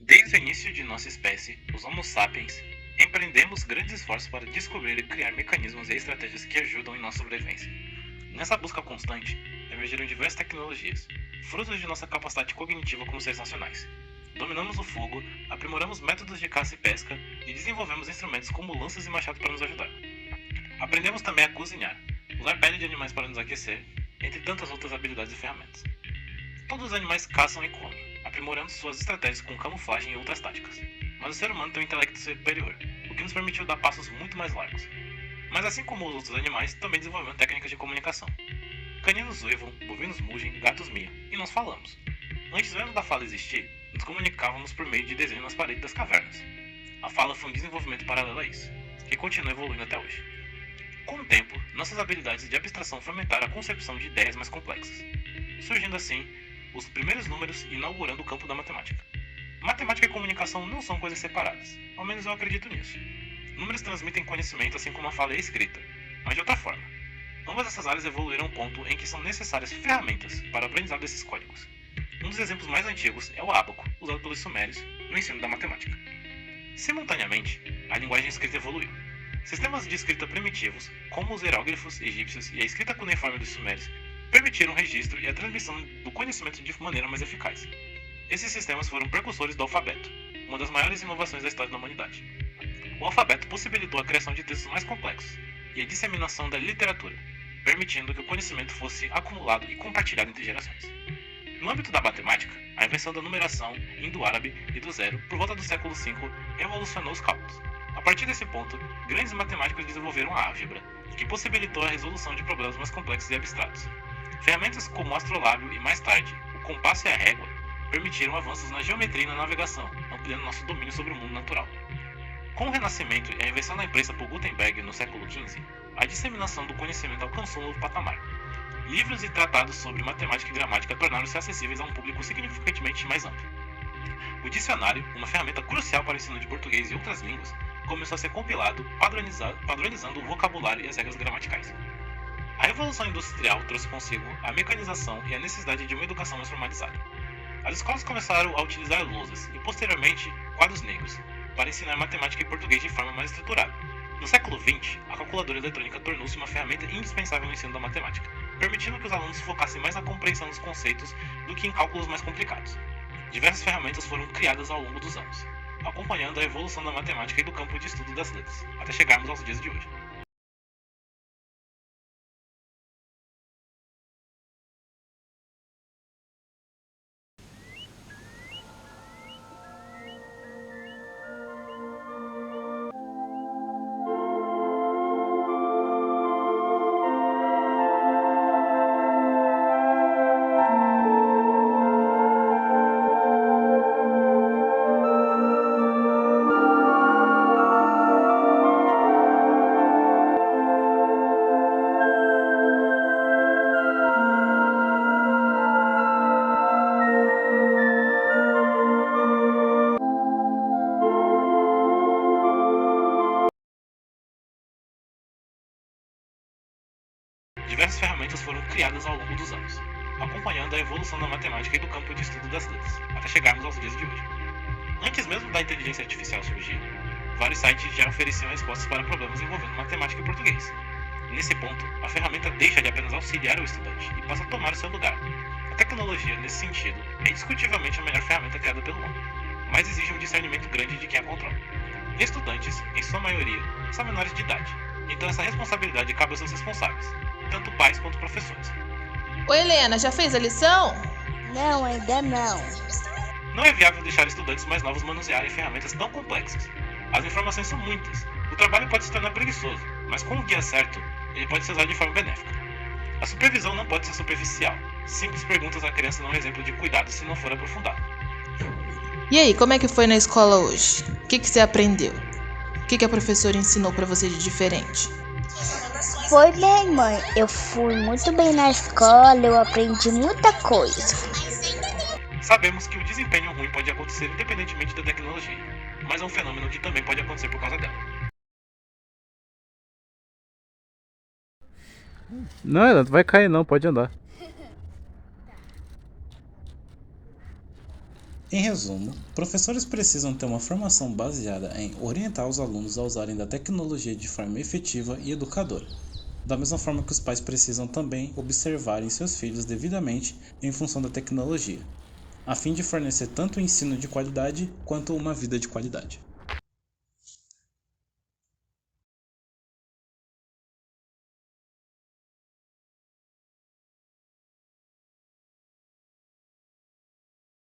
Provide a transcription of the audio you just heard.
Desde o início de nossa espécie, os Homo sapiens, empreendemos grandes esforços para descobrir e criar mecanismos e estratégias que ajudam em nossa sobrevivência. Nessa busca constante, emergiram diversas tecnologias, frutos de nossa capacidade cognitiva como seres racionais. Dominamos o fogo, aprimoramos métodos de caça e pesca e desenvolvemos instrumentos como lanças e machados para nos ajudar. Aprendemos também a cozinhar, usar pele de animais para nos aquecer, entre tantas outras habilidades e ferramentas. Todos os animais caçam e comem, aprimorando suas estratégias com camuflagem e outras táticas. Mas o ser humano tem um intelecto superior, o que nos permitiu dar passos muito mais largos. Mas assim como os outros animais, também desenvolvemos técnicas de comunicação. Caninos uivam, bovinos mugem, gatos miam, e nós falamos. Antes mesmo da fala existir, nos comunicávamos por meio de desenhos nas paredes das cavernas. A fala foi um desenvolvimento paralelo a isso, que continua evoluindo até hoje. Com o tempo, nossas habilidades de abstração fomentaram a concepção de ideias mais complexas, surgindo assim os primeiros números inaugurando o campo da matemática. Matemática e comunicação não são coisas separadas, ao menos eu acredito nisso. Números transmitem conhecimento assim como a fala é escrita, mas de outra forma. Ambas essas áreas evoluíram a um ponto em que são necessárias ferramentas para o aprendizado desses códigos. Um dos exemplos mais antigos é o ábaco, usado pelos sumérios no ensino da matemática. Simultaneamente, a linguagem escrita evoluiu. Sistemas de escrita primitivos, como os hieróglifos egípcios e a escrita cuneiforme dos sumérios, permitiram o registro e a transmissão do conhecimento de maneira mais eficaz. Esses sistemas foram precursores do alfabeto, uma das maiores inovações da história da humanidade. O alfabeto possibilitou a criação de textos mais complexos e a disseminação da literatura, permitindo que o conhecimento fosse acumulado e compartilhado entre gerações. No âmbito da matemática, a invenção da numeração indo-árabe e do zero por volta do século V revolucionou os cálculos. A partir desse ponto, grandes matemáticos desenvolveram a álgebra, que possibilitou a resolução de problemas mais complexos e abstratos. Ferramentas como o astrolábio e, mais tarde, o compasso e a régua permitiram avanços na geometria e na navegação, ampliando nosso domínio sobre o mundo natural. Com o Renascimento e a invenção da imprensa por Gutenberg no século XV, a disseminação do conhecimento alcançou um novo patamar. Livros e tratados sobre matemática e gramática tornaram-se acessíveis a um público significativamente mais amplo. O dicionário, uma ferramenta crucial para o ensino de português e outras línguas, começou a ser compilado, padronizando o vocabulário e as regras gramaticais. A Revolução Industrial trouxe consigo a mecanização e a necessidade de uma educação mais formalizada. As escolas começaram a utilizar lousas e, posteriormente, quadros negros, para ensinar matemática e português de forma mais estruturada. No século XX, a calculadora eletrônica tornou-se uma ferramenta indispensável no ensino da matemática, permitindo que os alunos focassem mais na compreensão dos conceitos do que em cálculos mais complicados. Diversas ferramentas foram criadas ao longo dos anos, acompanhando a evolução da matemática e do campo de estudo das letras, até chegarmos aos dias de hoje. Diversas ferramentas foram criadas ao longo dos anos, acompanhando a evolução da matemática e do campo de estudo das letras, até chegarmos aos dias de hoje. Antes mesmo da inteligência artificial surgir, vários sites já ofereciam respostas para problemas envolvendo matemática e português. Nesse ponto, a ferramenta deixa de apenas auxiliar o estudante e passa a tomar o seu lugar. A tecnologia, nesse sentido, é indiscutivelmente a melhor ferramenta criada pelo homem, mas exige um discernimento grande de quem a controla. Estudantes, em sua maioria, são menores de idade, então essa responsabilidade cabe aos seus responsáveis, tanto pais quanto professores. Oi, Helena, já fez a lição? Não, ainda não. Não é viável deixar estudantes mais novos manusearem ferramentas tão complexas. As informações são muitas. O trabalho pode se tornar preguiçoso, mas com o guia certo, ele pode ser usado de forma benéfica. A supervisão não pode ser superficial. Simples perguntas à criança não é um exemplo de cuidado se não for aprofundado. E aí, como é que foi na escola hoje? O que você aprendeu? O que a professora ensinou pra você de diferente? Foi bem, mãe. Eu fui muito bem na escola, eu aprendi muita coisa. Sabemos que o desempenho ruim pode acontecer independentemente da tecnologia, mas é um fenômeno que também pode acontecer por causa dela. Não, ela não vai cair não, pode andar. Em resumo, professores precisam ter uma formação baseada em orientar os alunos a usarem da tecnologia de forma efetiva e educadora, da mesma forma que os pais precisam também observarem seus filhos devidamente em função da tecnologia, a fim de fornecer tanto um ensino de qualidade quanto uma vida de qualidade.